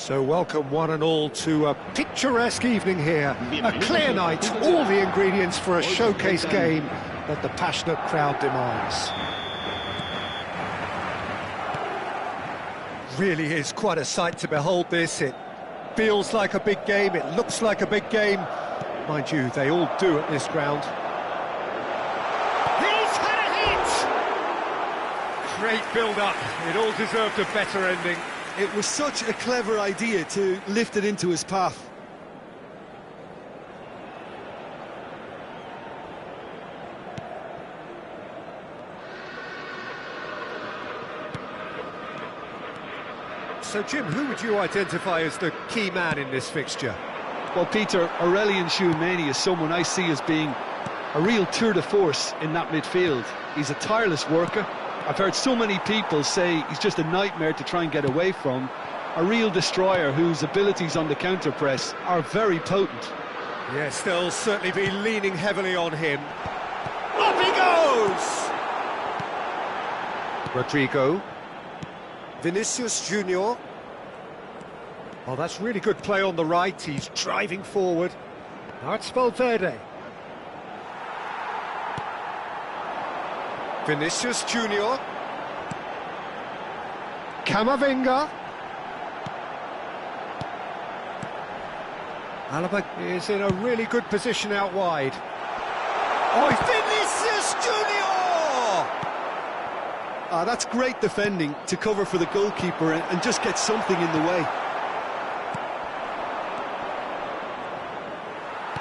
So welcome one and all to a picturesque evening here. A clear night, all the ingredients for a showcase game that the passionate crowd demands. Really is quite a sight to behold this. It feels like a big game, it looks like a big game. Mind you, they all do at this ground. He's had a hit! Great build-up, it all deserved a better ending. It was such a clever idea to lift it into his path. So, Jim, who would you identify as the key man in this fixture? Well, Peter, Aurelien Tchouameni is someone I see as being a real tour de force in that midfield. He's a tireless worker. I've heard so many people say he's just a nightmare to try and get away from. A real destroyer whose abilities on the counter-press are very potent. Yes, they'll certainly be leaning heavily on him. Up he goes! Rodrigo. Vinicius Junior. Oh, that's really good play on the right. He's driving forward. Now it's Valverde. Vinicius Junior. Camavinga. Alaba is in a really good position out wide. Oh, Vinicius Junior! That's great defending to cover for the goalkeeper and just get something in the way.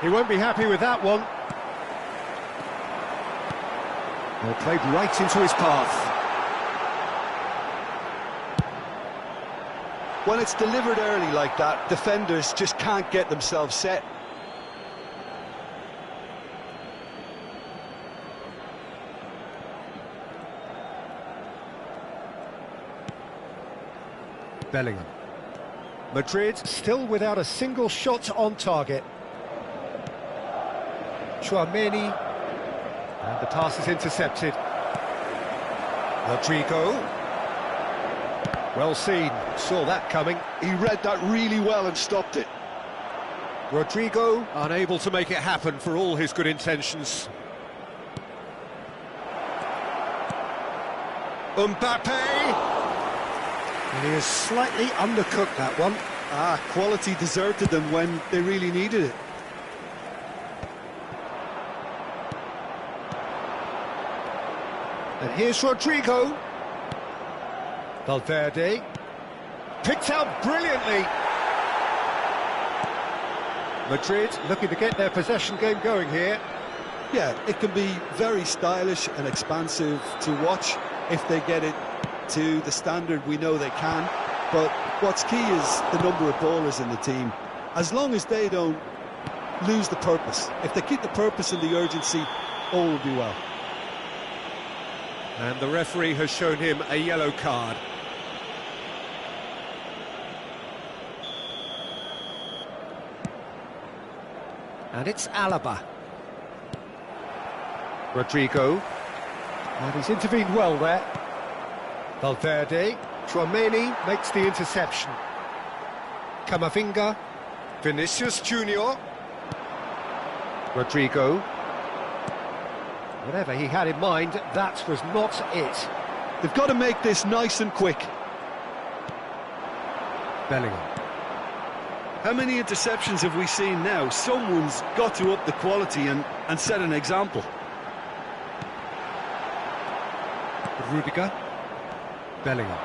He won't be happy with that one. Well, played right into his path. When it's delivered early like that, defenders just can't get themselves set. Bellingham. Madrid still without a single shot on target. Tchouameni. And the pass is intercepted. Rodrigo. Well seen, saw that coming. He read that really well and stopped it. Rodrigo unable to make it happen for all his good intentions. Mbappe! And he has slightly undercooked that one. Quality deserted them when they really needed it. And here's Rodrigo. Valverde. Picked out brilliantly. Madrid looking to get their possession game going here. Yeah, it can be very stylish and expansive to watch if they get it to the standard we know they can. But what's key is the number of ballers in the team. As long as they don't lose the purpose, if they keep the purpose and the urgency, all will be well. And the referee has shown him a yellow card. And it's Alaba. Rodrigo. And he's intervened well there. Valverde. Tchouameni makes the interception. Camavinga. Vinicius Junior. Rodrigo. Whatever he had in mind, that was not it. They've got to make this nice and quick. Bellingham. How many interceptions have we seen now? Someone's got to up the quality and set an example. Rudiger. Bellingham.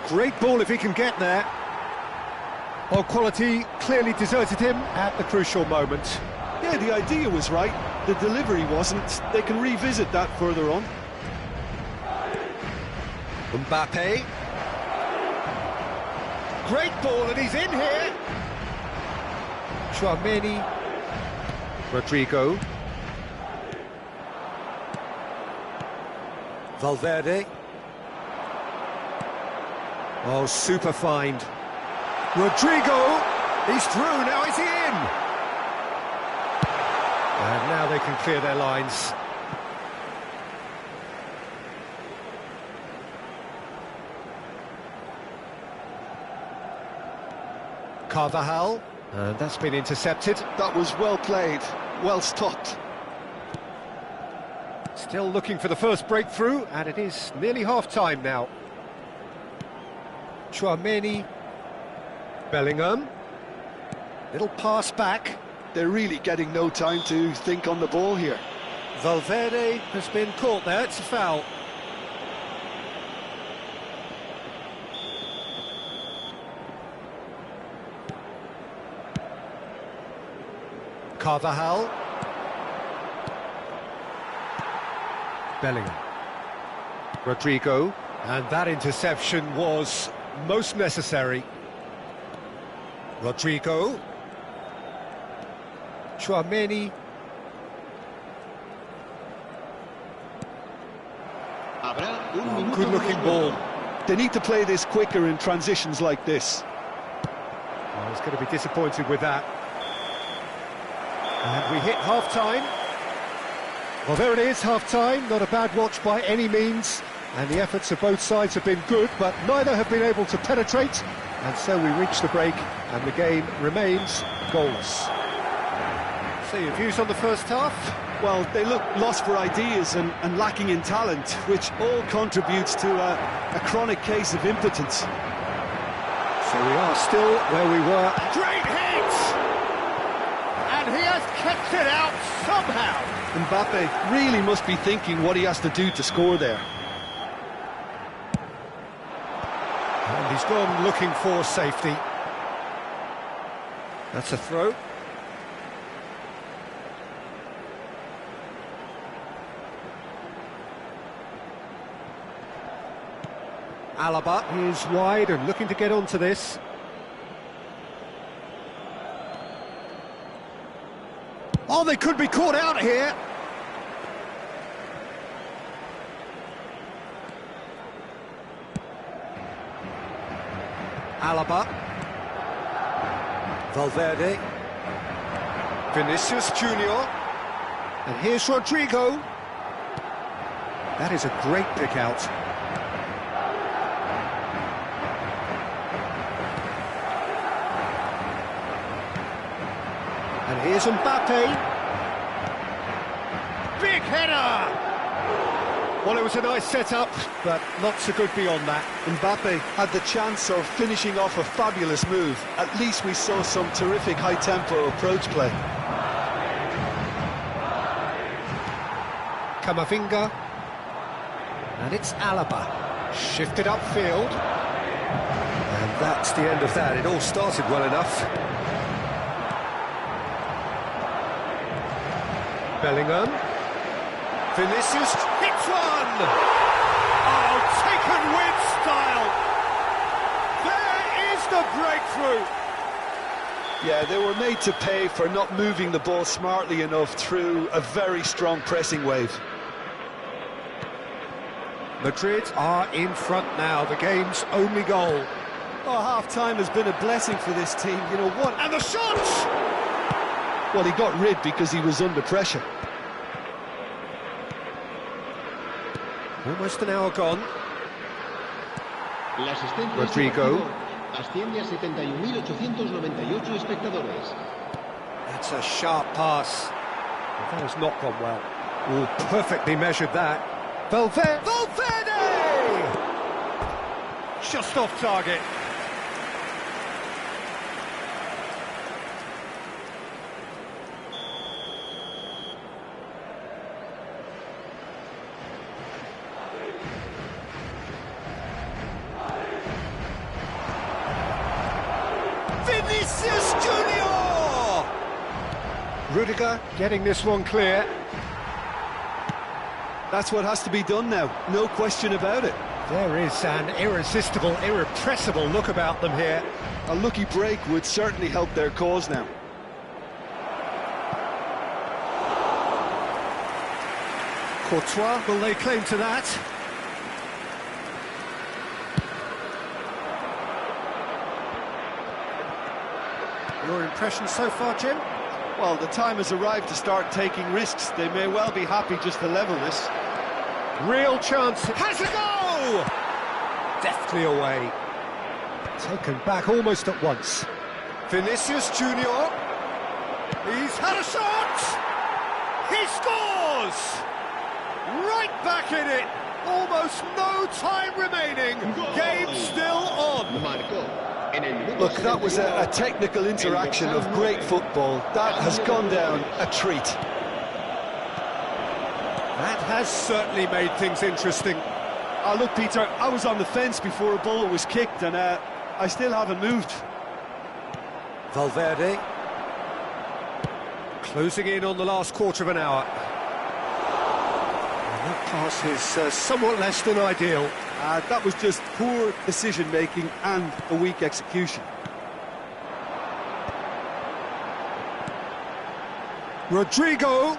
Great ball if he can get there. Oh, quality clearly deserted him at the crucial moment. Yeah, the idea was right. The delivery wasn't. They can revisit that further on. Mbappe. Great ball, and he's in here. Tchouameni. Rodrigo. Valverde. Oh, super find. Rodrigo. He's through, now is he in? And now they can clear their lines. Carvajal, and that's been intercepted. That was well played, well stopped. Still looking for the first breakthrough, and it is nearly half-time now. Chouameni, Bellingham, little pass back. They're really getting no time to think on the ball here. Valverde has been caught there, it's a foul. Carvajal. Bellingham. Rodrigo. And that interception was most necessary. Rodrigo. Chouameni. Good looking ball. They need to play this quicker in transitions like this. Well, he's going to be disappointed with that. And we hit half-time. Well, there it is, half-time. Not a bad watch by any means. And the efforts of both sides have been good, but neither have been able to penetrate. And so we reach the break, and the game remains goalless. So your views on the first half? Well, they look lost for ideas and lacking in talent, which all contributes to a chronic case of impotence. So we are still where we were. Great hit! And he has kept it out somehow. Mbappe really must be thinking what he has to do to score there. And he's gone looking for safety. That's a throw. Alaba is wide and looking to get onto this. Oh, they could be caught out here. Alaba. Valverde. Vinicius Junior. And here's Rodrigo. That is a great pick out. And here's Mbappe. Big header! Well, it was a nice setup, but not so good beyond that. Mbappe had the chance of finishing off a fabulous move. At least we saw some terrific high-tempo approach play. Camavinga. And it's Alaba. Shifted upfield. And that's the end of that. It all started well enough. Bellingham. Vinicius hits one! Oh, taken with style! There is the breakthrough! Yeah, they were made to pay for not moving the ball smartly enough through a very strong pressing wave. Madrid are in front now, the game's only goal. Oh, half-time has been a blessing for this team, you know what? And the shot! Well, he got rid because he was under pressure. Almost an hour gone. Rodrigo. That's a sharp pass. That has not gone well. Oh, perfectly measured that. Valverde! Just off target. Vinicius Junior! Rudiger getting this one clear. That's what has to be done now, no question about it. There is an irresistible, irrepressible look about them here. A lucky break would certainly help their cause now. Courtois, will they claim to that? Your impression so far, Jim? Well, the time has arrived to start taking risks. They may well be happy just to level this. Real chance. Has a go! Deftly away. Taken back almost at once. Vinicius Junior. He's had a shot! He scores! Right back in it! Almost no time remaining. Game still on. Look, that was a technical interaction of great football. That has gone down a treat. That has certainly made things interesting. Oh, look, Peter, I was on the fence before a ball was kicked, and I still haven't moved. Valverde. Closing in on the last quarter of an hour. And that pass is somewhat less than ideal. That was just poor decision-making and a weak execution. Rodrigo.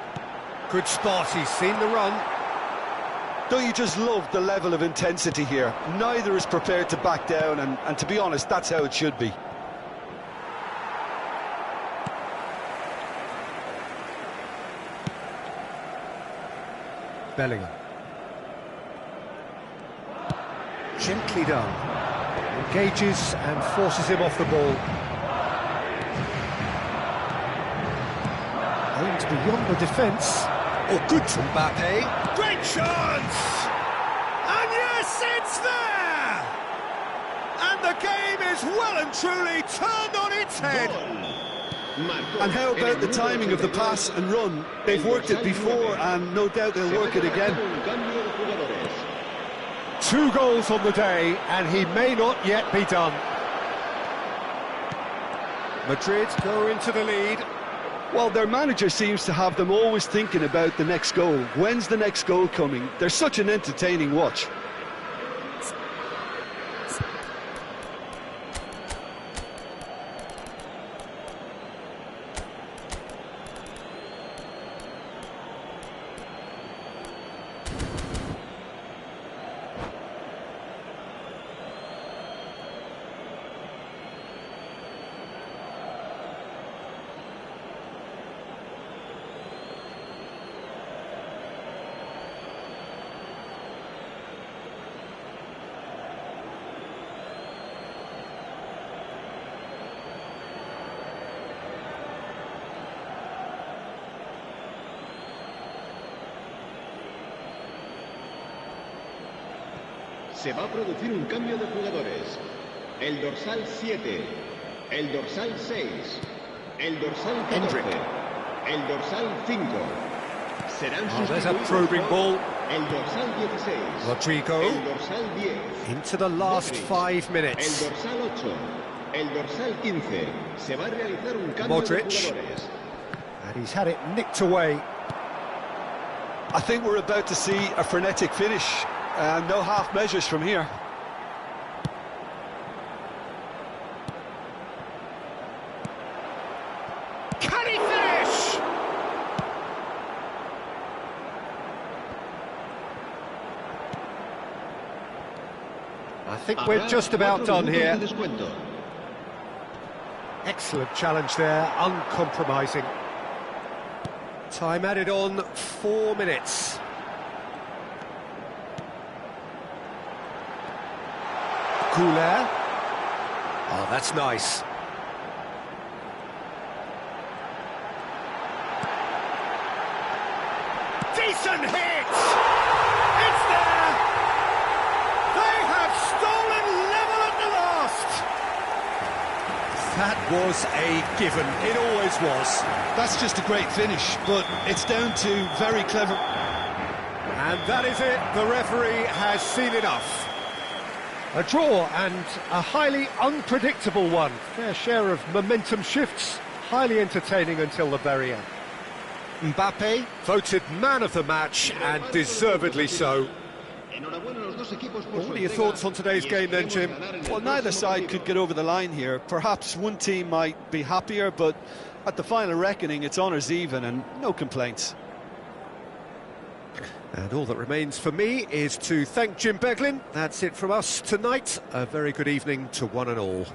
Good spot, he's seen the run. Don't you just love the level of intensity here? Neither is prepared to back down, and to be honest, that's how it should be. Bellingham. Gently done. Engages and forces him off the ball. Aims beyond the defence. Oh, good from Mbappe. Great chance! And yes, it's there! And the game is well and truly turned on its head. And how about the timing of the pass and run? They've worked it before, and no doubt they'll work it again. 2 goals on the day, and he may not yet be done. Madrid go into the lead. Well, their manager seems to have them always thinking about the next goal. When's the next goal coming? They're such an entertaining watch. Se va a producir un cambio de jugadores. El dorsal 7, el dorsal 6, el dorsal 14, el dorsal 5. Serán there's a probing ball. El dorsal 16. Rodrigo. El dorsal 10. Into the last 5 minutes. El dorsal 8. El dorsal 15. Se va a realizar un cambio de jugadores. And he's had it nicked away. I think we're about to see a frenetic finish. No half measures from here. Can he finish? I think we're just about done here. Excellent challenge there, uncompromising. Time added on, 4 minutes. Couler. Oh, that's nice. Decent hit! It's there! They have stolen level at the last! That was a given. It always was. That's just a great finish, but it's down to very clever. And that is it. The referee has seen enough. A draw and a highly unpredictable one. Fair share of momentum shifts. Highly entertaining until the very end. Mbappe voted man of the match, and deservedly so. What are your thoughts on today's game then, Jim? Well, neither side could get over the line here. Perhaps one team might be happier, but at the final reckoning, it's honours even and no complaints. And all that remains for me is to thank Jim Beglin. That's it from us tonight. A very good evening to one and all.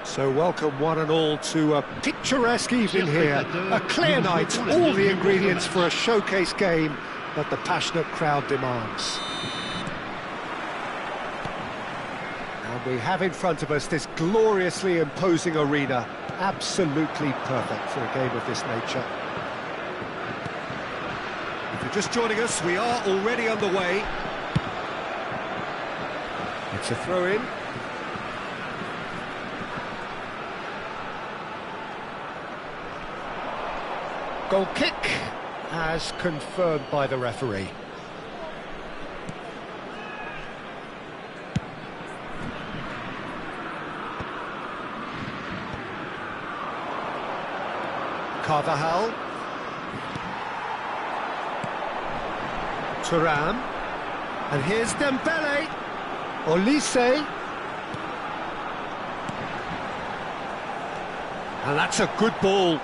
So welcome one and all to a picturesque evening here, a clear night, all the ingredients for a showcase game that the passionate crowd demands. And we have in front of us this gloriously imposing arena, absolutely perfect for a game of this nature. If you're just joining us, we are already underway. It's a throw-in. Goal kick, as confirmed by the referee. Carvajal. Thuram. And here's Dembele. Olise. And that's a good ball.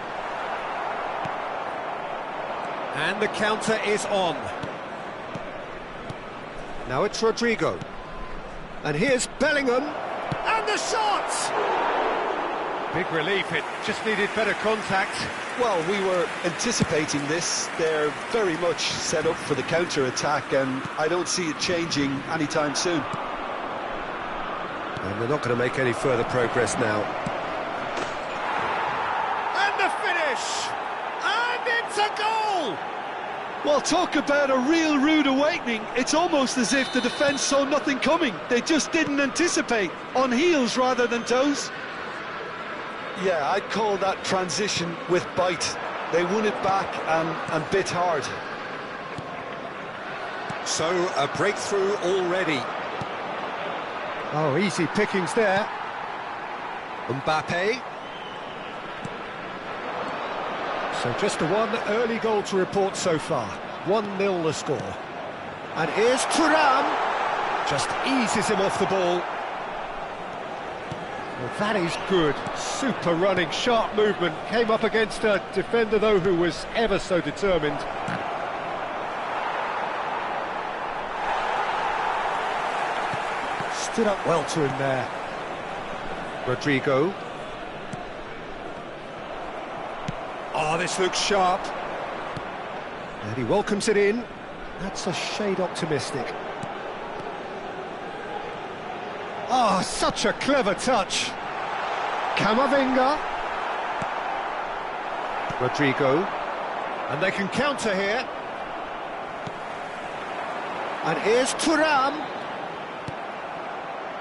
And the counter is on. Now it's Rodrigo. And here's Bellingham. And the shot! Big relief, it just needed better contact. Well, we were anticipating this. They're very much set up for the counter-attack, and I don't see it changing anytime soon. And they're not going to make any further progress now. And the finish! And it's a goal! Well, talk about a real rude awakening. It's almost as if the defence saw nothing coming. They just didn't anticipate, on heels rather than toes. Yeah, I'd call that transition with bite. They won it back and bit hard. So, a breakthrough already. Oh, easy pickings there. Mbappe. So just the one early goal to report so far. 1-0 the score. And here's Thuram. Just eases him off the ball. Well, that is good. Super running, sharp movement. Came up against a defender, though, who was ever so determined. Stood up well to him there. Rodrigo. Oh, this looks sharp. And he welcomes it in. That's a shade optimistic. Oh, such a clever touch. Camavinga. Rodrigo. And they can counter here. And here's Thuram.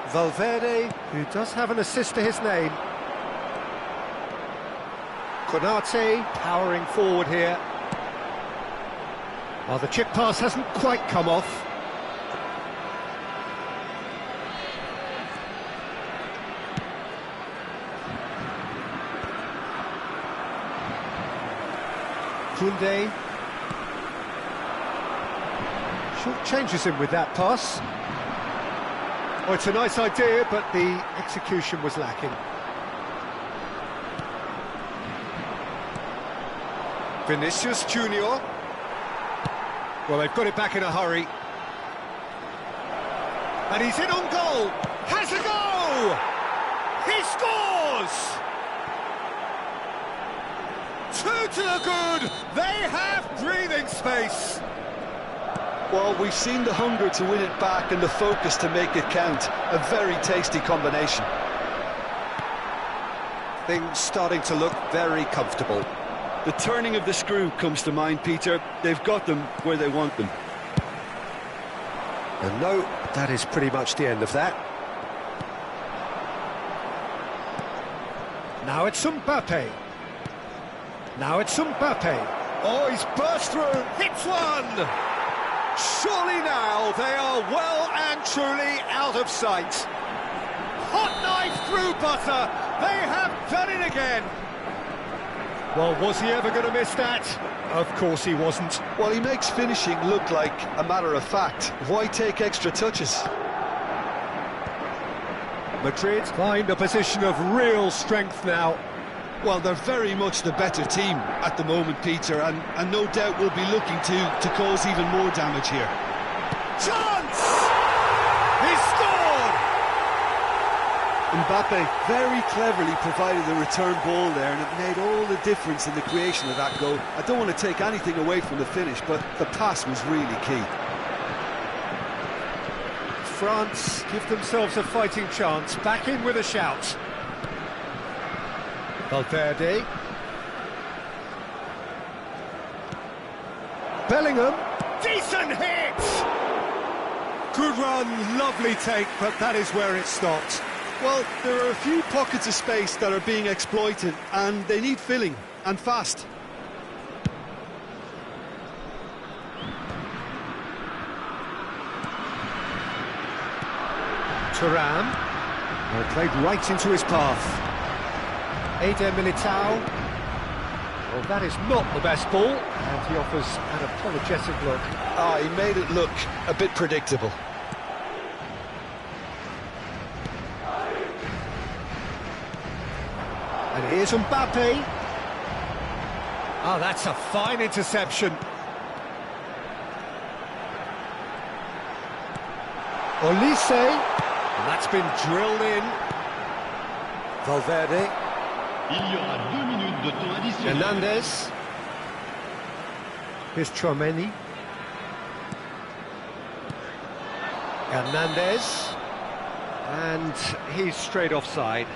Valverde, who does have an assist to his name. Konate powering forward here. Well, the chip pass hasn't quite come off. Koundé. Short changes him with that pass. Oh, it's a nice idea, but the execution was lacking. Vinicius Junior. Well, they've got it back in a hurry. And he's in on goal. Has a go! He scores! 2 to the good. They have breathing space. Well, we've seen the hunger to win it back and the focus to make it count. A very tasty combination. Things starting to look very comfortable. The turning of the screw comes to mind, Peter. They've got them where they want them. And no, that is pretty much the end of that. Now it's Mbappe. Now it's Mbappe. Oh, he's burst through, hits one! Surely now they are well and truly out of sight. hot knife through butter. They have done it again. Well, was he ever going to miss that? Of course he wasn't. Well, he makes finishing look like a matter of fact. Why take extra touches? Madrid find a position of real strength now. Well, they're very much the better team at the moment, Peter, and no doubt will be looking to cause even more damage here. Chance! He scored! Mbappe very cleverly provided the return ball there, and it made all the difference in the creation of that goal. I don't want to take anything away from the finish, but the pass was really key. France give themselves a fighting chance, back in with a shout. Valverde. Bellingham. Decent hit! Good run, lovely take, but that is where it stopped. Well, there are a few pockets of space that are being exploited, and they need filling, and fast. Thuram. Well, played right into his path. Eder Militao. Well, that is not the best ball, and he offers an apologetic look. He made it look a bit predictable. And here's Mbappe. Oh, that's a fine interception. Olise. And that's been drilled in. Valverde. Il y aura 2 minutes de temps additionnel. Hernandez. Here's Tchouaméni. Hernandez. And he's straight offside.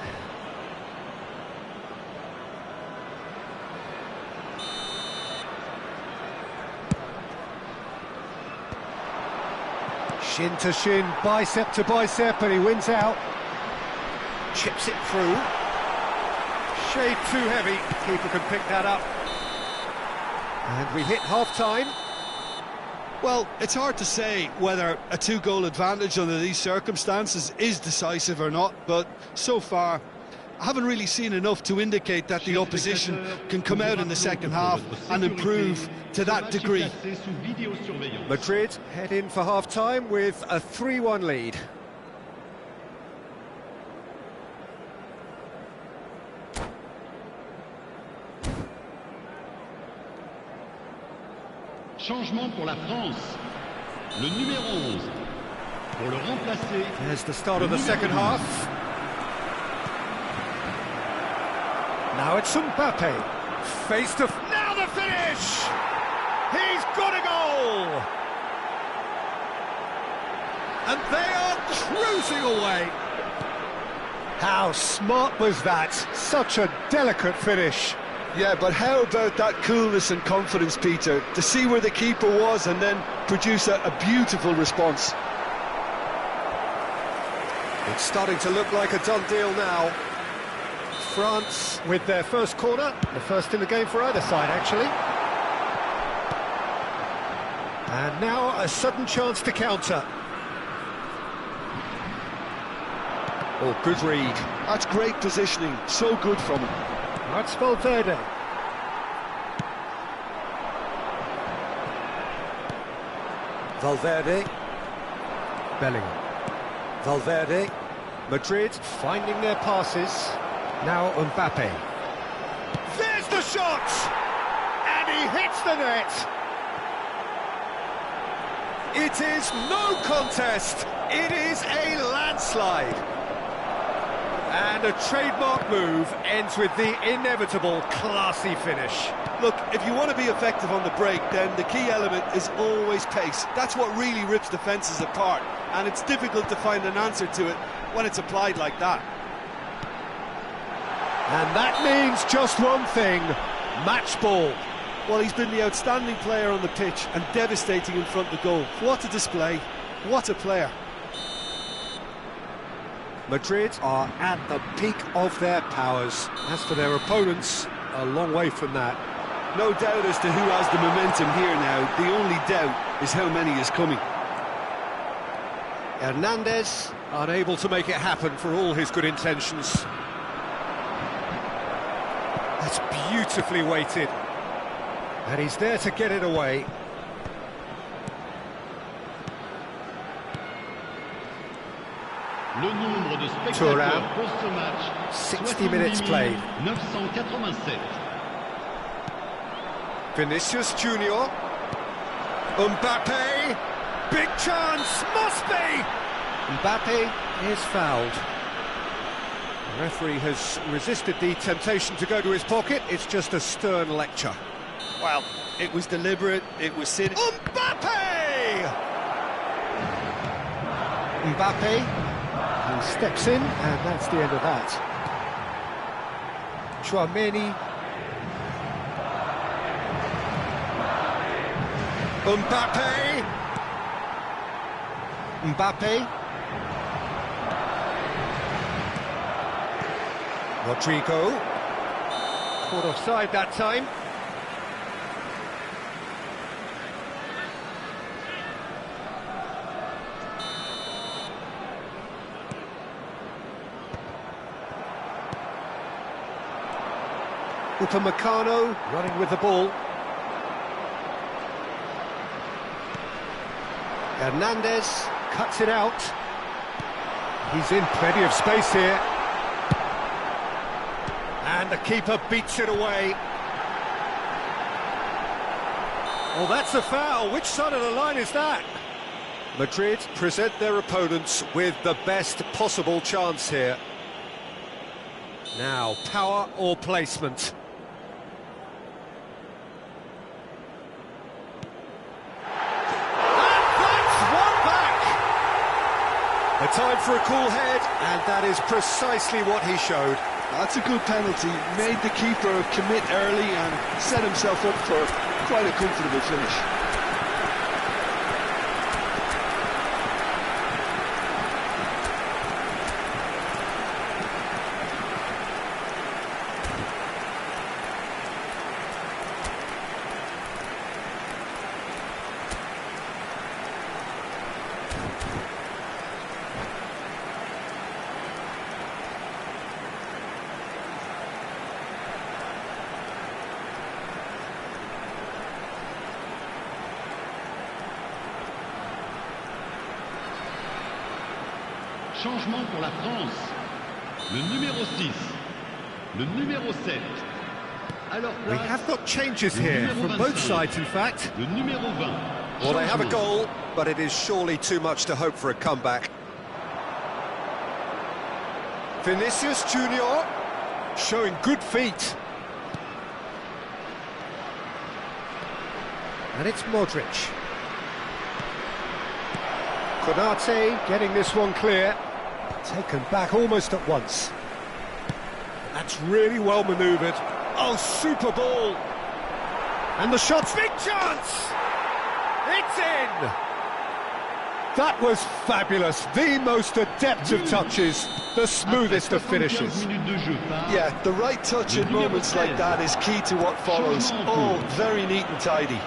Shin to shin, bicep to bicep, and he wins out. Chips it through. Shade too heavy, keeper can pick that up. And we hit half-time. Well, it's hard to say whether a two-goal advantage under these circumstances is decisive or not, but so far I haven't really seen enough to indicate that the opposition can come out in the second half and improve to that degree. Madrid head in for half-time with a 3-1 lead. Changement pour la France. Le numéro 11. Pour le remplacer. There's the start of the second half. Now it's Mbappe. Face to... Now the finish! He's got a goal! And they are cruising away. How smart was that? Such a delicate finish. Yeah, but how about that coolness and confidence, Peter, to see where the keeper was and then produce a beautiful response. It's starting to look like a done deal now. France with their first corner, the first in the game for either side, actually. And now a sudden chance to counter. Oh, good read. That's great positioning, so good from him. That's Valverde. Valverde. Bellingham. Valverde. Madrid finding their passes. Now Mbappe. There's the shot! And he hits the net! It is no contest! It is a landslide! And a trademark move ends with the inevitable classy finish. Look, if you want to be effective on the break, then the key element is always pace. That's what really rips defences apart, and it's difficult to find an answer to it when it's applied like that. And that means just one thing, match ball. Well, he's been the outstanding player on the pitch and devastating in front of goal. What a display, what a player. Madrid are at the peak of their powers. As for their opponents, a long way from that. No doubt as to who has the momentum here now. The only doubt is how many is coming. Hernandez. Unable to make it happen for all his good intentions. That's beautifully weighted. And he's there to get it away. Le nombre de spectateurs pour ce match, 60 minutes played. 987. Vinicius Junior. Mbappe. Big chance, must be! Mbappe is fouled. The referee has resisted the temptation to go to his pocket. It's just a stern lecture. Well, it was deliberate, it was sin. Mbappe! Mbappe. He steps in, and that's the end of that. Chouameni. Mbappe. Mbappe. Rodrigo. Caught offside that time. Upamecano running with the ball. Hernandez cuts it out. He's in plenty of space here. And the keeper beats it away. Oh, that's a foul. Which side of the line is that? Madrid present their opponents with the best possible chance here. Now, power or placement? A time for a cool head, and that is precisely what he showed. That's a good penalty, made the keeper commit early and set himself up for quite a comfortable finish. Changement pour la France. Le numéro 6. Le numéro 7. Alors, we have got changes here from both sides, in fact. Le numéro 20. Well, they have a goal, but it is surely too much to hope for a comeback. Vinicius Junior showing good feet. And it's Modric. Konate getting this one clear. Taken back almost at once. That's really well manoeuvred. Oh, super ball. And the shot's big chance! It's in! That was fabulous. The most adept of touches, the smoothest of finishes. Yeah, the right touch in moments like that is key to what follows. Oh, very neat and tidy.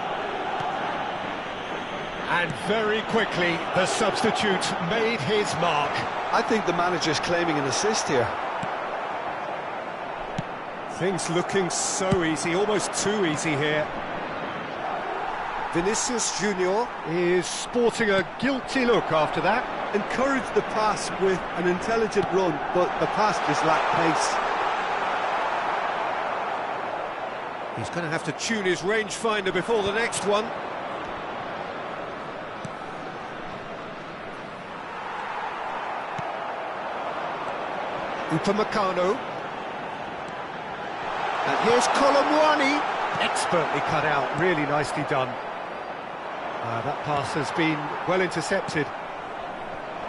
And very quickly, the substitute made his mark. I think the manager's claiming an assist here. Things looking so easy, almost too easy here. Vinicius Junior is sporting a guilty look after that. Encouraged the pass with an intelligent run, but the pass just lacked pace. He's going to have to tune his rangefinder before the next one. Upamecano. And here's Colomwani. Expertly cut out, really nicely done. That pass has been well intercepted.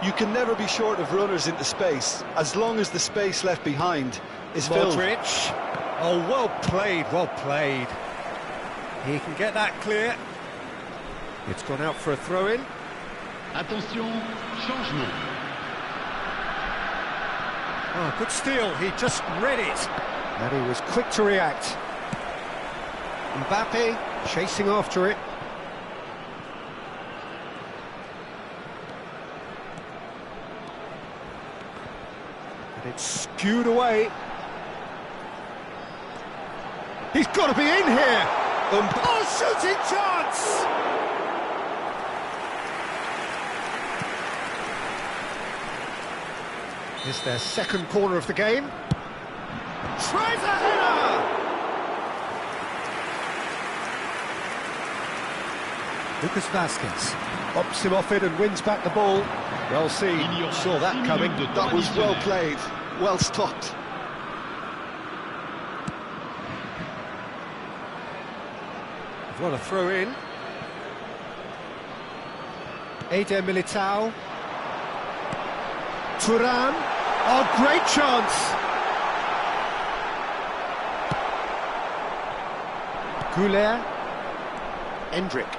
You can never be short of runners into space, as long as the space left behind is filled. Modric. Oh, well played, well played. He can get that clear. It's gone out for a throw-in. Attention, changement. Oh, good steal, he just read it. And he was quick to react. Mbappe chasing after it. It's skewed away. He's got to be in here! Oh, shooting chance! It's their second corner of the game. Tries a header! Lucas Vasquez pops him off it and wins back the ball. Well seen, saw that coming. That was well played, well stopped. What a throw in. Eder Militao. Turan. Oh, great chance! Goulet. Endrick.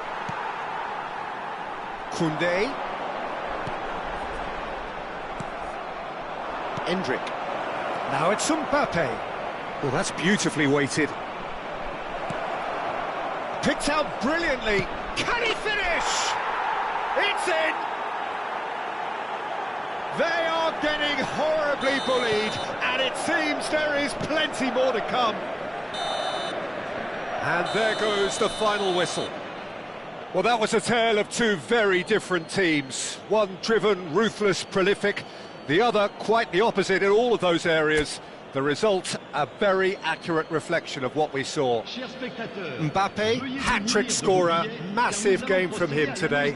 Koundé. Endrick. Now it's Mbappe. Well, that's beautifully weighted. Picked out brilliantly. Can he finish? It's in! They are getting horribly bullied, and it seems there is plenty more to come. And there goes the final whistle. Well, that was a tale of two very different teams. One driven, ruthless, prolific. The other quite the opposite in all of those areas. The result, a very accurate reflection of what we saw. Mbappe, hat-trick scorer, massive game from him today.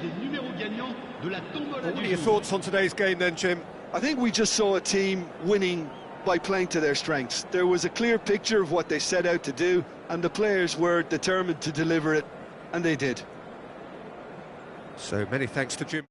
What are your thoughts on today's game then, Jim? I think we just saw a team winning by playing to their strengths. There was a clear picture of what they set out to do, and the players were determined to deliver it, and they did. So many thanks to Jim.